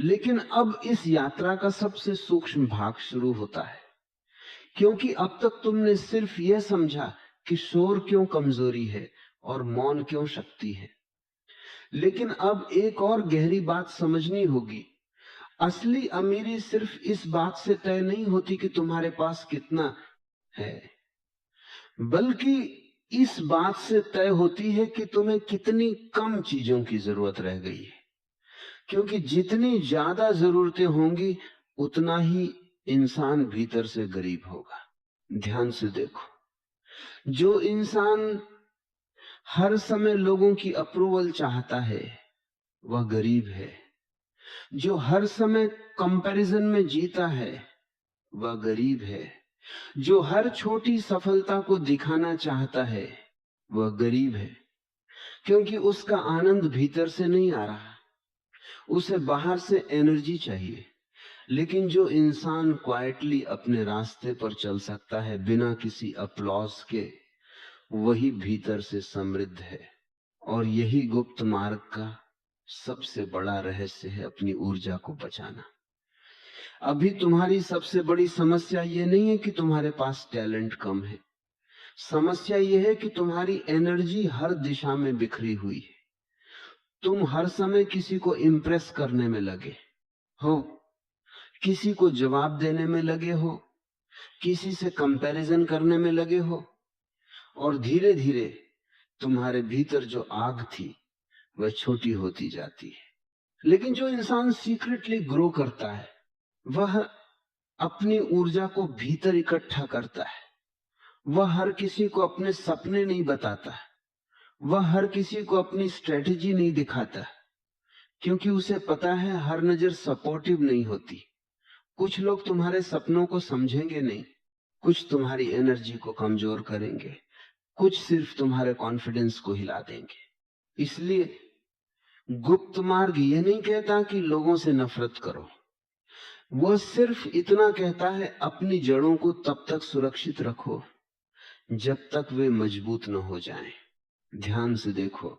लेकिन अब इस यात्रा का सबसे सूक्ष्म भाग शुरू होता है, क्योंकि अब तक तुमने सिर्फ यह समझा कि शोर क्यों कमजोरी है और मौन क्यों शक्ति है। लेकिन अब एक और गहरी बात समझनी होगी। असली अमीरी सिर्फ इस बात से तय नहीं होती कि तुम्हारे पास कितना है, बल्कि इस बात से तय होती है कि तुम्हें कितनी कम चीजों की जरूरत रह गई है। क्योंकि जितनी ज्यादा जरूरतें होंगी उतना ही इंसान भीतर से गरीब होगा। ध्यान से देखो, जो इंसान हर समय लोगों की अप्रूवल चाहता है वह गरीब है। जो हर समय कंपैरिजन में जीता है वह गरीब है। जो हर छोटी सफलता को दिखाना चाहता है वह गरीब है, क्योंकि उसका आनंद भीतर से नहीं आ रहा, उसे बाहर से एनर्जी चाहिए। लेकिन जो इंसान क्वाइटली अपने रास्ते पर चल सकता है बिना किसी अप्लॉज के, वही भीतर से समृद्ध है। और यही गुप्त मार्ग का सबसे बड़ा रहस्य है, अपनी ऊर्जा को बचाना। अभी तुम्हारी सबसे बड़ी समस्या ये नहीं है कि तुम्हारे पास टैलेंट कम है, समस्या यह है कि तुम्हारी एनर्जी हर दिशा में बिखरी हुई है। तुम हर समय किसी को इम्प्रेस करने में लगे हो, किसी को जवाब देने में लगे हो, किसी से कंपैरिजन करने में लगे हो, और धीरे धीरे तुम्हारे भीतर जो आग थी वह छोटी होती जाती है। लेकिन जो इंसान सीक्रेटली ग्रो करता है वह अपनी ऊर्जा को भीतर इकट्ठा करता है। वह हर किसी को अपने सपने नहीं बताता, वह हर किसी को अपनी स्ट्रेटेजी नहीं दिखाता, क्योंकि उसे पता है हर नजर सपोर्टिव नहीं होती। कुछ लोग तुम्हारे सपनों को समझेंगे नहीं, कुछ तुम्हारी एनर्जी को कमजोर करेंगे, कुछ सिर्फ तुम्हारे कॉन्फिडेंस को हिला देंगे। इसलिए गुप्त मार्ग ये नहीं कहता कि लोगों से नफरत करो, वह सिर्फ इतना कहता है अपनी जड़ों को तब तक सुरक्षित रखो जब तक वे मजबूत न हो जाएं। ध्यान से देखो,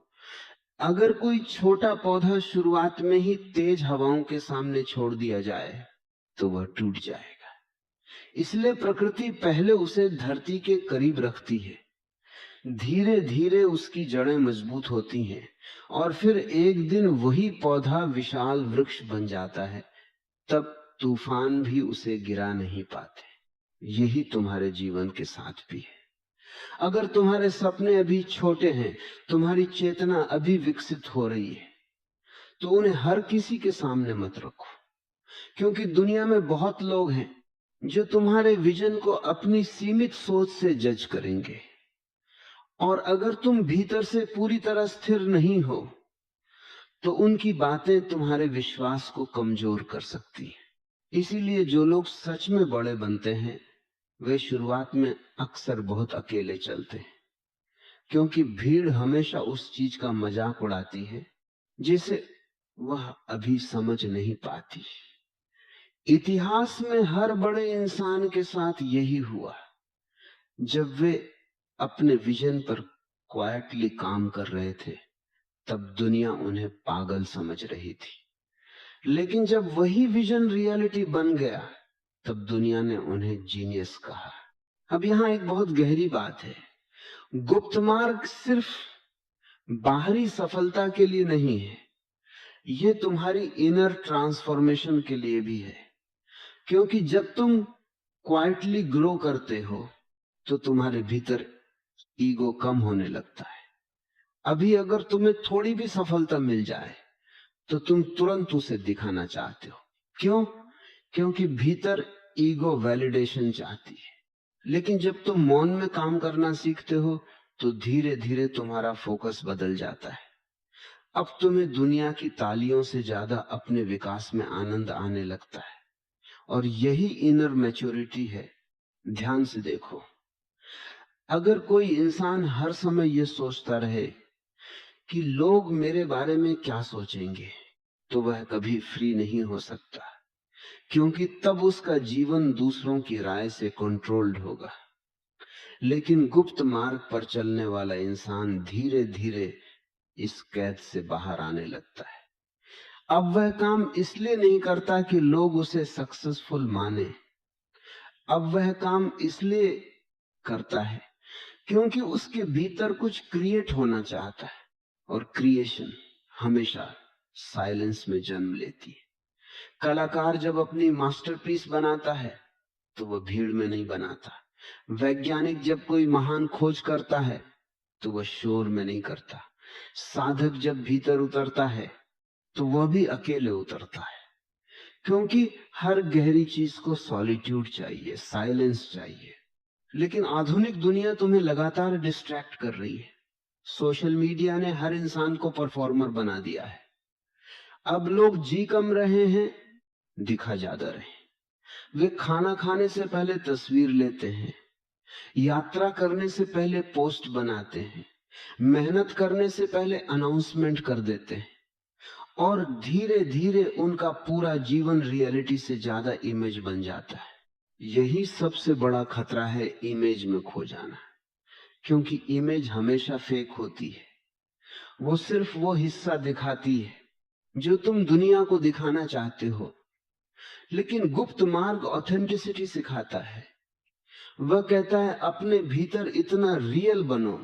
अगर कोई छोटा पौधा शुरुआत में ही तेज हवाओं के सामने छोड़ दिया जाए तो वह टूट जाएगा। इसलिए प्रकृति पहले उसे धरती के करीब रखती है, धीरे धीरे उसकी जड़ें मजबूत होती हैं, और फिर एक दिन वही पौधा विशाल वृक्ष बन जाता है। तब तूफान भी उसे गिरा नहीं पाते। यही तुम्हारे जीवन के साथ भी है। अगर तुम्हारे सपने अभी छोटे हैं, तुम्हारी चेतना अभी विकसित हो रही है, तो उन्हें हर किसी के सामने मत रखो, क्योंकि दुनिया में बहुत लोग हैं जो तुम्हारे विजन को अपनी सीमित सोच से जज करेंगे। और अगर तुम भीतर से पूरी तरह स्थिर नहीं हो तो उनकी बातें तुम्हारे विश्वास को कमजोर कर सकती हैं। इसीलिए जो लोग सच में बड़े बनते हैं वे शुरुआत में अक्सर बहुत अकेले चलते हैं, क्योंकि भीड़ हमेशा उस चीज का मजाक उड़ाती है जिसे वह अभी समझ नहीं पाती। इतिहास में हर बड़े इंसान के साथ यही हुआ। जब वे अपने विजन पर क्वाइटली काम कर रहे थे तब दुनिया उन्हें पागल समझ रही थी, लेकिन जब वही विजन रियलिटी बन गया तब दुनिया ने उन्हें जीनियस कहा। अब यहां एक बहुत गहरी बात है, गुप्त मार्ग सिर्फ बाहरी सफलता के लिए नहीं है, यह तुम्हारी इनर ट्रांसफॉर्मेशन के लिए भी है। क्योंकि जब तुम क्वाइटली ग्रो करते हो तो तुम्हारे भीतर ईगो कम होने लगता है। अभी अगर तुम्हें थोड़ी भी सफलता मिल जाए तो तुम तुरंत उसे दिखाना चाहते हो। क्यों? क्योंकि भीतर ईगो वैलिडेशन चाहती है। लेकिन जब तुम मौन में काम करना सीखते हो तो धीरे धीरे तुम्हारा फोकस बदल जाता है। अब तुम्हें दुनिया की तालियों से ज्यादा अपने विकास में आनंद आने लगता है, और यही इनर मैच्योरिटी है। ध्यान से देखो, अगर कोई इंसान हर समय यह सोचता रहे कि लोग मेरे बारे में क्या सोचेंगे, तो वह कभी फ्री नहीं हो सकता, क्योंकि तब उसका जीवन दूसरों की राय से कंट्रोल्ड होगा। लेकिन गुप्त मार्ग पर चलने वाला इंसान धीरे धीरे इस कैद से बाहर आने लगता है। अब वह काम इसलिए नहीं करता कि लोग उसे सक्सेसफुल माने। अब वह काम इसलिए करता है क्योंकि उसके भीतर कुछ क्रिएट होना चाहता है, और क्रिएशन हमेशा साइलेंस में जन्म लेती है। कलाकार जब अपनी मास्टरपीस बनाता है तो वह भीड़ में नहीं बनाता। वैज्ञानिक जब कोई महान खोज करता है तो वह शोर में नहीं करता। साधक जब भीतर उतरता है तो वह भी अकेले उतरता है, क्योंकि हर गहरी चीज को सॉलिट्यूड चाहिए, साइलेंस चाहिए। लेकिन आधुनिक दुनिया तुम्हें लगातार डिस्ट्रैक्ट कर रही है। सोशल मीडिया ने हर इंसान को परफॉर्मर बना दिया है। अब लोग जी कम रहे हैं, दिखा ज्यादा रहे। वे खाना खाने से पहले तस्वीर लेते हैं, यात्रा करने से पहले पोस्ट बनाते हैं, मेहनत करने से पहले अनाउंसमेंट कर देते हैं, और धीरे धीरे उनका पूरा जीवन रियलिटी से ज्यादा इमेज बन जाता है। यही सबसे बड़ा खतरा है, इमेज में खो जाना। क्योंकि इमेज हमेशा फेक होती है। वो सिर्फ वो हिस्सा दिखाती है जो तुम दुनिया को दिखाना चाहते हो, लेकिन गुप्त मार्ग ऑथेंटिसिटी सिखाता है। वह कहता है अपने भीतर इतना रियल बनो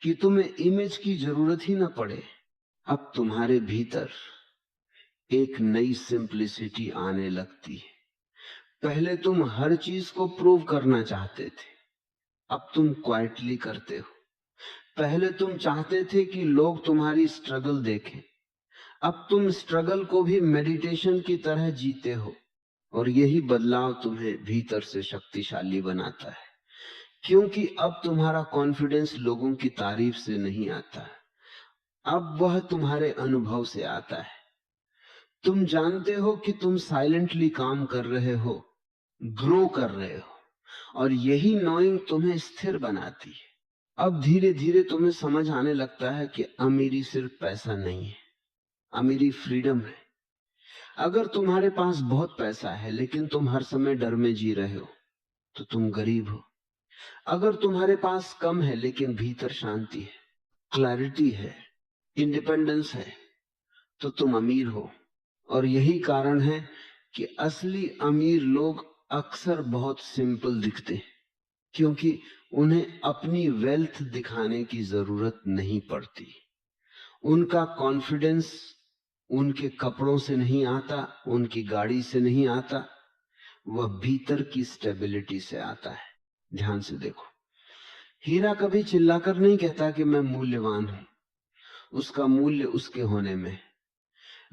कि तुम्हें इमेज की जरूरत ही ना पड़े। अब तुम्हारे भीतर एक नई सिंप्लिसिटी आने लगती है। पहले तुम हर चीज को प्रूव करना चाहते थे, अब तुम क्वाइटली करते हो। पहले तुम चाहते थे कि लोग तुम्हारी स्ट्रगल देखें, अब तुम स्ट्रगल को भी मेडिटेशन की तरह जीते हो। और यही बदलाव तुम्हें भीतर से शक्तिशाली बनाता है, क्योंकि अब तुम्हारा कॉन्फिडेंस लोगों की तारीफ से नहीं आता, अब वह तुम्हारे अनुभव से आता है। तुम जानते हो कि तुम साइलेंटली काम कर रहे हो, ग्रो कर रहे हो, और यही नोइंग तुम्हें स्थिर बनाती है। अब धीरे धीरे तुम्हें समझ आने लगता है कि अमीरी सिर्फ पैसा नहीं है, अमीरी फ्रीडम है। अगर तुम्हारे पास बहुत पैसा है लेकिन तुम हर समय डर में जी रहे हो तो तुम गरीब हो। अगर तुम्हारे पास कम है लेकिन भीतर शांति है, क्लैरिटी है, इंडिपेंडेंस है, तो तुम अमीर हो। और यही कारण है कि असली अमीर लोग अक्सर बहुत सिंपल दिखते हैं, क्योंकि उन्हें अपनी वेल्थ दिखाने की जरूरत नहीं पड़ती। उनका कॉन्फिडेंस उनके कपड़ों से नहीं आता, उनकी गाड़ी से नहीं आता, वह भीतर की स्टेबिलिटी से आता है। ध्यान से देखो, हीरा कभी चिल्लाकर नहीं कहता कि मैं मूल्यवान हूं, उसका मूल्य उसके होने में।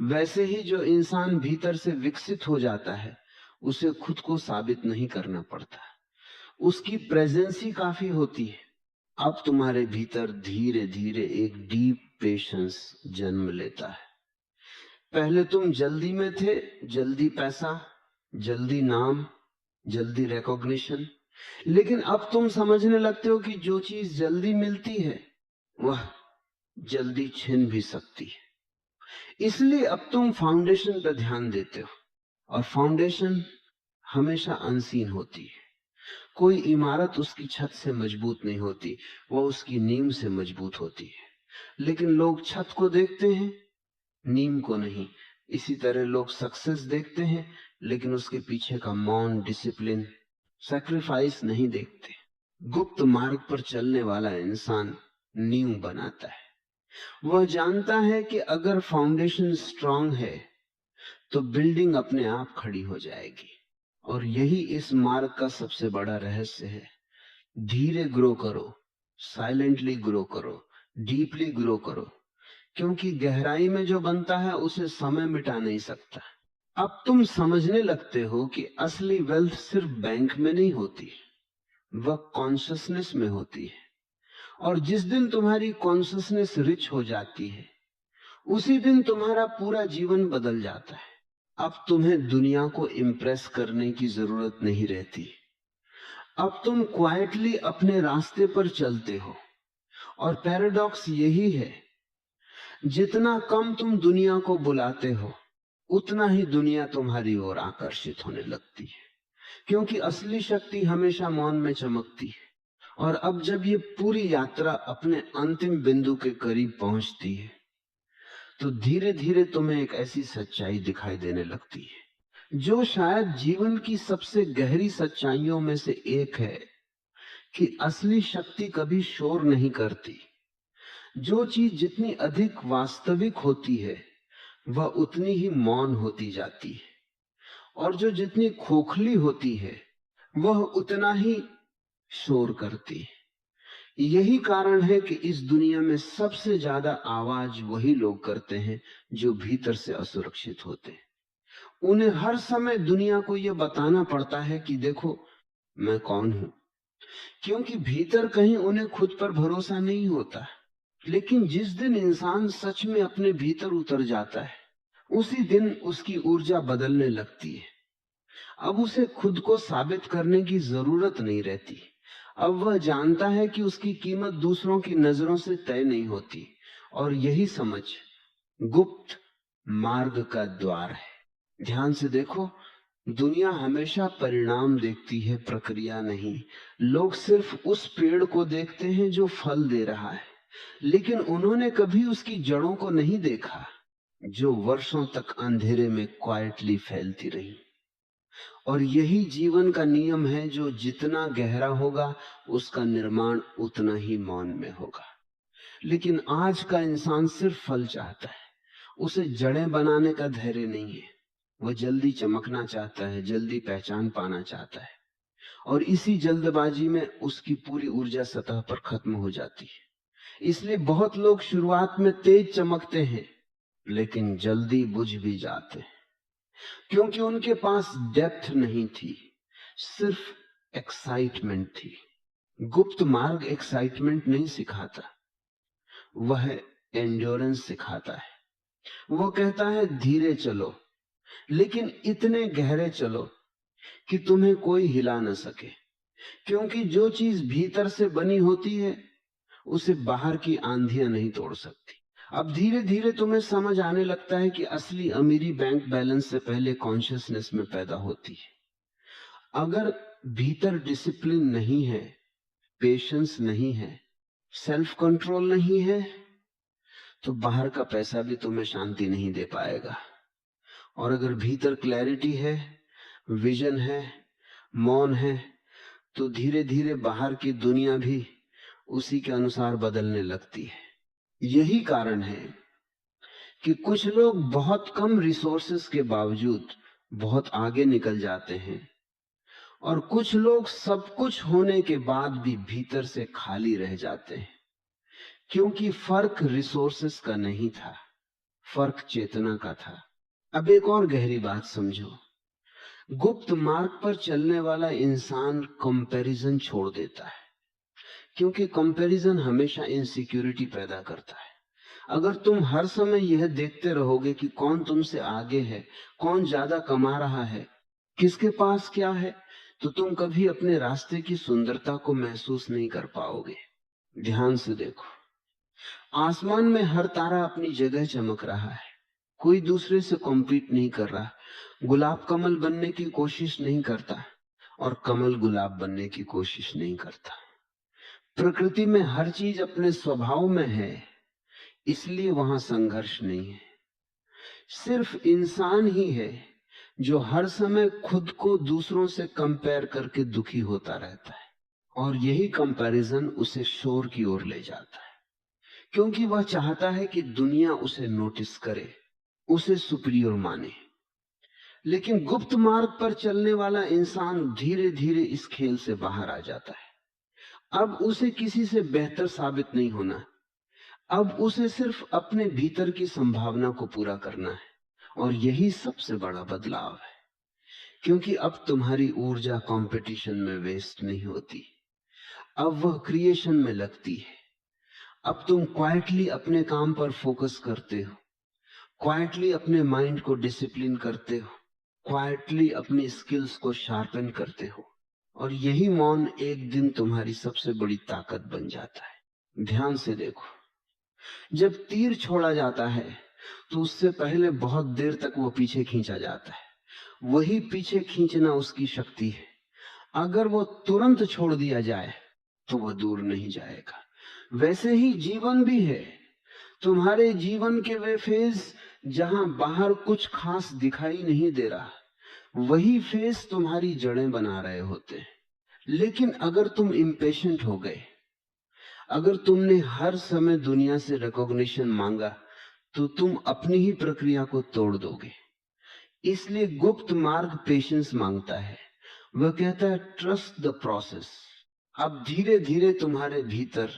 वैसे ही जो इंसान भीतर से विकसित हो जाता है उसे खुद को साबित नहीं करना पड़ता, उसकी प्रेजेंस ही काफी होती है। अब तुम्हारे भीतर धीरे धीरे एक डीप पेशेंस जन्म लेता है। पहले तुम जल्दी में थे, जल्दी पैसा, जल्दी नाम, जल्दी रिकॉग्निशन, लेकिन अब तुम समझने लगते हो कि जो चीज जल्दी मिलती है वह जल्दी छिन भी सकती है। इसलिए अब तुम फाउंडेशन पर ध्यान देते हो, और फाउंडेशन हमेशा अनसीन होती है। कोई इमारत उसकी छत से मजबूत नहीं होती, वह उसकी नींव से मजबूत होती है। लेकिन लोग छत को देखते हैं, नींव को नहीं। इसी तरह लोग सक्सेस देखते हैं लेकिन उसके पीछे का मौन, डिसिप्लिन, सैक्रिफाइस नहीं देखते। गुप्त मार्ग पर चलने वाला इंसान नींव बनाता है। वह जानता है कि अगर फाउंडेशन स्ट्रांग है तो बिल्डिंग अपने आप खड़ी हो जाएगी। और यही इस मार्ग का सबसे बड़ा रहस्य है। धीरे ग्रो करो, साइलेंटली ग्रो करो, डीपली ग्रो करो, क्योंकि गहराई में जो बनता है उसे समय मिटा नहीं सकता। अब तुम समझने लगते हो कि असली वेल्थ सिर्फ बैंक में नहीं होती, वह कॉन्शसनेस में होती है। और जिस दिन तुम्हारी कॉन्शसनेस रिच हो जाती है उसी दिन तुम्हारा पूरा जीवन बदल जाता है। अब तुम्हें दुनिया को इम्प्रेस करने की जरूरत नहीं रहती। अब तुम क्वाइटली अपने रास्ते पर चलते हो। और पैराडॉक्स यही है, जितना कम तुम दुनिया को बुलाते हो उतना ही दुनिया तुम्हारी ओर आकर्षित होने लगती है, क्योंकि असली शक्ति हमेशा मौन में चमकती है। और अब जब ये पूरी यात्रा अपने अंतिम बिंदु के करीब पहुंचती है तो धीरे धीरे तुम्हें एक ऐसी सच्चाई दिखाई देने लगती है जो शायद जीवन की सबसे गहरी सच्चाइयों में से एक है, कि असली शक्ति कभी शोर नहीं करती। जो चीज जितनी अधिक वास्तविक होती है वह उतनी ही मौन होती जाती है, और जो जितनी खोखली होती है वह उतना ही शोर करती है। यही कारण है कि इस दुनिया में सबसे ज्यादा आवाज वही लोग करते हैं जो भीतर से असुरक्षित होते हैं। उन्हें हर समय दुनिया को यह बताना पड़ता है कि देखो मैं कौन हूं, क्योंकि भीतर कहीं उन्हें खुद पर भरोसा नहीं होता। लेकिन जिस दिन इंसान सच में अपने भीतर उतर जाता है, उसी दिन उसकी ऊर्जा बदलने लगती है। अब उसे खुद को साबित करने की जरूरत नहीं रहती। अब वह जानता है कि उसकी कीमत दूसरों की नजरों से तय नहीं होती, और यही समझ गुप्त मार्ग का द्वार है। ध्यान से देखो, दुनिया हमेशा परिणाम देखती है, प्रक्रिया नहीं। लोग सिर्फ उस पेड़ को देखते हैं जो फल दे रहा है, लेकिन उन्होंने कभी उसकी जड़ों को नहीं देखा जो वर्षों तक अंधेरे में क्वाइटली फैलती रही। और यही जीवन का नियम है, जो जितना गहरा होगा उसका निर्माण उतना ही मौन में होगा। लेकिन आज का इंसान सिर्फ फल चाहता है, उसे जड़ें बनाने का धैर्य नहीं है। वह जल्दी चमकना चाहता है, जल्दी पहचान पाना चाहता है, और इसी जल्दबाजी में उसकी पूरी ऊर्जा सतह पर खत्म हो जाती है। इसलिए बहुत लोग शुरुआत में तेज चमकते हैं, लेकिन जल्दी बुझ भी जाते हैं, क्योंकि उनके पास डेप्थ नहीं थी, सिर्फ एक्साइटमेंट थी। गुप्त मार्ग एक्साइटमेंट नहीं सिखाता, वह एंड्योरेंस सिखाता है। वो कहता है धीरे चलो, लेकिन इतने गहरे चलो कि तुम्हें कोई हिला न सके, क्योंकि जो चीज भीतर से बनी होती है उसे बाहर की आंधियां नहीं तोड़ सकती। अब धीरे धीरे तुम्हें समझ आने लगता है कि असली अमीरी बैंक बैलेंस से पहले कॉन्शियसनेस में पैदा होती है। अगर भीतर डिसिप्लिन नहीं है, पेशेंस नहीं है, सेल्फ कंट्रोल नहीं है, तो बाहर का पैसा भी तुम्हें शांति नहीं दे पाएगा। और अगर भीतर क्लैरिटी है, विजन है, मौन है, तो धीरे धीरे बाहर की दुनिया भी उसी के अनुसार बदलने लगती है। यही कारण है कि कुछ लोग बहुत कम रिसोर्सेस के बावजूद बहुत आगे निकल जाते हैं, और कुछ लोग सब कुछ होने के बाद भी भीतर से खाली रह जाते हैं, क्योंकि फर्क रिसोर्सेस का नहीं था, फर्क चेतना का था। अब एक और गहरी बात समझो, गुप्त मार्ग पर चलने वाला इंसान कंपैरिजन छोड़ देता है, क्योंकि कंपैरिजन हमेशा इनसिक्योरिटी पैदा करता है। अगर तुम हर समय यह देखते रहोगे कि कौन तुमसे आगे है, कौन ज्यादा कमा रहा है, किसके पास क्या है, तो तुम कभी अपने रास्ते की सुंदरता को महसूस नहीं कर पाओगे। ध्यान से देखो, आसमान में हर तारा अपनी जगह चमक रहा है, कोई दूसरे से कॉम्पीट नहीं कर रहा। गुलाब कमल बनने की कोशिश नहीं करता, और कमल गुलाब बनने की कोशिश नहीं करता। प्रकृति में हर चीज अपने स्वभाव में है, इसलिए वहां संघर्ष नहीं है। सिर्फ इंसान ही है जो हर समय खुद को दूसरों से कंपेयर करके दुखी होता रहता है, और यही कंपैरिजन उसे शोर की ओर ले जाता है, क्योंकि वह चाहता है कि दुनिया उसे नोटिस करे, उसे सुपीरियर माने। लेकिन गुप्त मार्ग पर चलने वाला इंसान धीरे धीरे इस खेल से बाहर आ जाता है। अब उसे किसी से बेहतर साबित नहीं होना, अब उसे सिर्फ अपने भीतर की संभावना को पूरा करना है, और यही सबसे बड़ा बदलाव है। क्योंकि अब तुम्हारी ऊर्जा कंपटीशन में वेस्ट नहीं होती, अब वह क्रिएशन में लगती है। अब तुम क्वाइटली अपने काम पर फोकस करते हो, क्वाइटली अपने माइंड को डिसिप्लिन करते हो, क्वाइटली अपनी स्किल्स को शार्पन करते हो, और यही मौन एक दिन तुम्हारी सबसे बड़ी ताकत बन जाता है। ध्यान से देखो, जब तीर छोड़ा जाता है तो उससे पहले बहुत देर तक वो पीछे खींचा जाता है, वही पीछे खींचना उसकी शक्ति है। अगर वो तुरंत छोड़ दिया जाए तो वह दूर नहीं जाएगा। वैसे ही जीवन भी है, तुम्हारे जीवन के वे फेज जहां बाहर कुछ खास दिखाई नहीं दे रहा, वही फेज तुम्हारी जड़ें बना रहे होते हैं। लेकिन अगर तुम इम्पेशेंट हो गए, अगर तुमने हर समय दुनिया से रिकॉग्निशन मांगा, तो तुम अपनी ही प्रक्रिया को तोड़ दोगे। इसलिए गुप्त मार्ग पेशेंस मांगता है। वह कहता है ट्रस्ट द प्रोसेस। अब धीरे धीरे तुम्हारे भीतर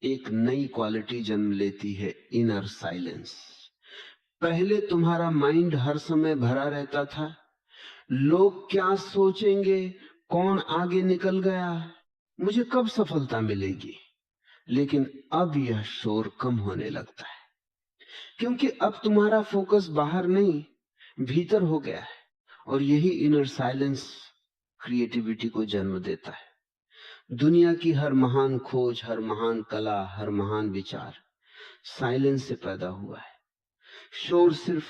एक नई क्वालिटी जन्म लेती है, इनर साइलेंस। पहले तुम्हारा माइंड हर समय भरा रहता था, लोग क्या सोचेंगे, कौन आगे निकल गया, मुझे कब सफलता मिलेगी। लेकिन अब यह शोर कम होने लगता है, क्योंकि अब तुम्हारा फोकस बाहर नहीं, भीतर हो गया है। और यही इनर साइलेंस क्रिएटिविटी को जन्म देता है। दुनिया की हर महान खोज, हर महान कला, हर महान विचार साइलेंस से पैदा हुआ है। शोर सिर्फ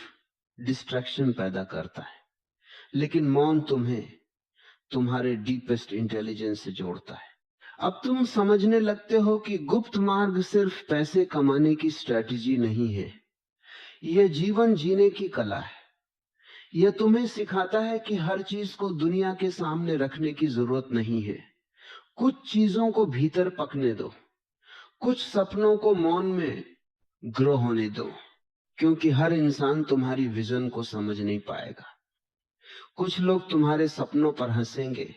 डिस्ट्रैक्शन पैदा करता है, लेकिन मौन तुम्हें तुम्हारे डीपेस्ट इंटेलिजेंस से जोड़ता है। अब तुम समझने लगते हो कि गुप्त मार्ग सिर्फ पैसे कमाने की स्ट्रेटजी नहीं है, यह जीवन जीने की कला है। यह तुम्हें सिखाता है कि हर चीज को दुनिया के सामने रखने की जरूरत नहीं है। कुछ चीजों को भीतर पकने दो, कुछ सपनों को मौन में ग्रो होने दो, क्योंकि हर इंसान तुम्हारी विजन को समझ नहीं पाएगा। कुछ लोग तुम्हारे सपनों पर हंसेंगे,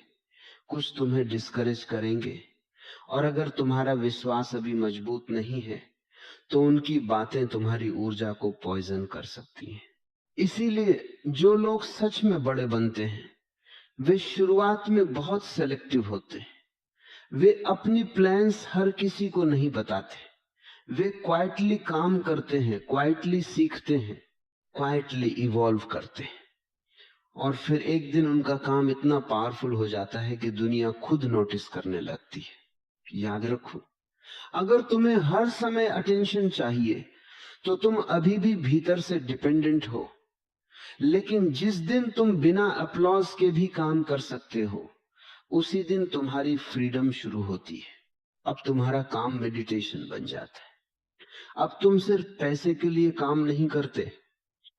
कुछ तुम्हें डिस्करेज करेंगे, और अगर तुम्हारा विश्वास अभी मजबूत नहीं है, तो उनकी बातें तुम्हारी ऊर्जा को पॉइजन कर सकती हैं। इसीलिए जो लोग सच में बड़े बनते हैं, वे शुरुआत में बहुत सेलेक्टिव होते हैं। वे अपनी प्लान्स हर किसी को नहीं बताते। वे क्वाइटली काम करते हैं, क्वाइटली सीखते हैं, क्वाइटली इवॉल्व करते हैं, और फिर एक दिन उनका काम इतना पावरफुल हो जाता है कि दुनिया खुद नोटिस करने लगती है। याद रखो, अगर तुम्हें हर समय अटेंशन चाहिए, तो तुम अभी भी भीतर से डिपेंडेंट हो। लेकिन जिस दिन तुम बिना अप्लॉज के भी काम कर सकते हो, उसी दिन तुम्हारी फ्रीडम शुरू होती है। अब तुम्हारा काम मेडिटेशन बन जाता है। अब तुम सिर्फ पैसे के लिए काम नहीं करते,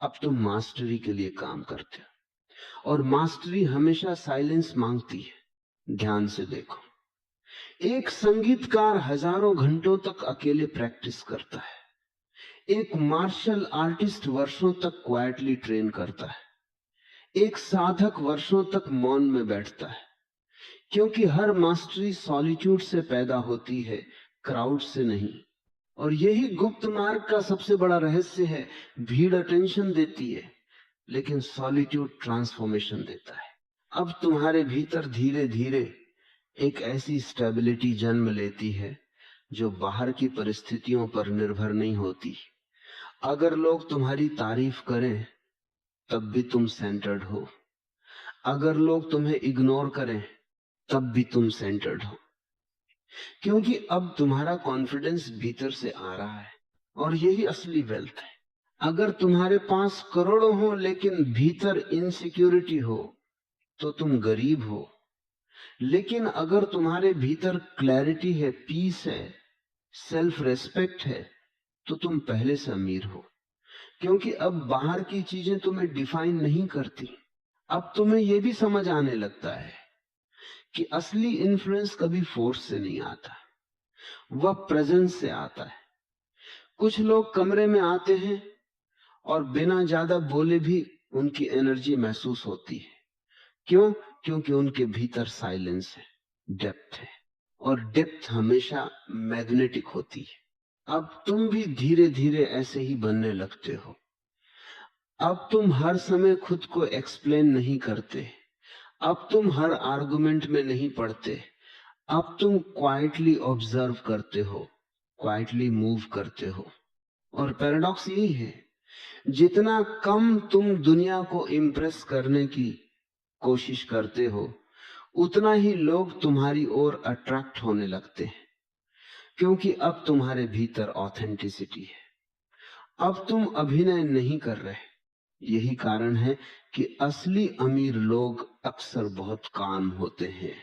अब तुम मास्टरी के लिए काम करते हो। और मास्टरी हमेशा साइलेंस मांगती है। ध्यान से देखो, एक संगीतकार हजारों घंटों तक अकेले प्रैक्टिस करता है। एक मार्शल आर्टिस्ट वर्षों तक क्वाइटली ट्रेन करता है। एक साधक वर्षों तक मौन में बैठता है, क्योंकि हर मास्टरी सॉलिट्यूड से पैदा होती है, क्राउड से नहीं। और यही गुप्त मार्ग का सबसे बड़ा रहस्य है। भीड़ अटेंशन देती है, लेकिन सॉलिट्यूड ट्रांसफॉर्मेशन देता है। अब तुम्हारे भीतर धीरे धीरे एक ऐसी स्टेबिलिटी जन्म लेती है जो बाहर की परिस्थितियों पर निर्भर नहीं होती। अगर लोग तुम्हारी तारीफ करें, तब भी तुम सेंटर्ड हो। अगर लोग तुम्हें इग्नोर करें, तब भी तुम सेंटर्ड हो, क्योंकि अब तुम्हारा कॉन्फिडेंस भीतर से आ रहा है। और यही असली वेल्थ है। अगर तुम्हारे पास करोड़ों हो, लेकिन भीतर इनसिक्योरिटी हो, तो तुम गरीब हो। लेकिन अगर तुम्हारे भीतर क्लैरिटी है, पीस है, सेल्फ रेस्पेक्ट है, तो तुम पहले से अमीर हो। क्योंकि अब बाहर की चीजें तुम्हें डिफाइन नहीं करती। अब तुम्हें यह भी समझ आने लगता है कि असली इन्फ्लुएंस कभी फोर्स से नहीं आता, वह प्रेजेंस से आता है। कुछ लोग कमरे में आते हैं और बिना ज्यादा बोले भी उनकी एनर्जी महसूस होती है। क्यों? क्योंकि उनके भीतर साइलेंस है, डेप्थ है, और डेप्थ हमेशा मैग्नेटिक होती है। अब तुम भी धीरे धीरे ऐसे ही बनने लगते हो। अब तुम हर समय खुद को एक्सप्लेन नहीं करते, अब तुम हर आर्गुमेंट में नहीं पड़ते। अब तुम क्वाइटली ऑब्जर्व करते हो, क्वाइटली मूव करते हो। और पैराडॉक्स यही है, जितना कम तुम दुनिया को इम्प्रेस करने की कोशिश करते हो, उतना ही लोग तुम्हारी ओर अट्रैक्ट होने लगते हैं, क्योंकि अब तुम्हारे भीतर ऑथेंटिसिटी है। अब तुम अभिनय नहीं कर रहे। यही कारण है कि असली अमीर लोग अक्सर बहुत काम होते हैं।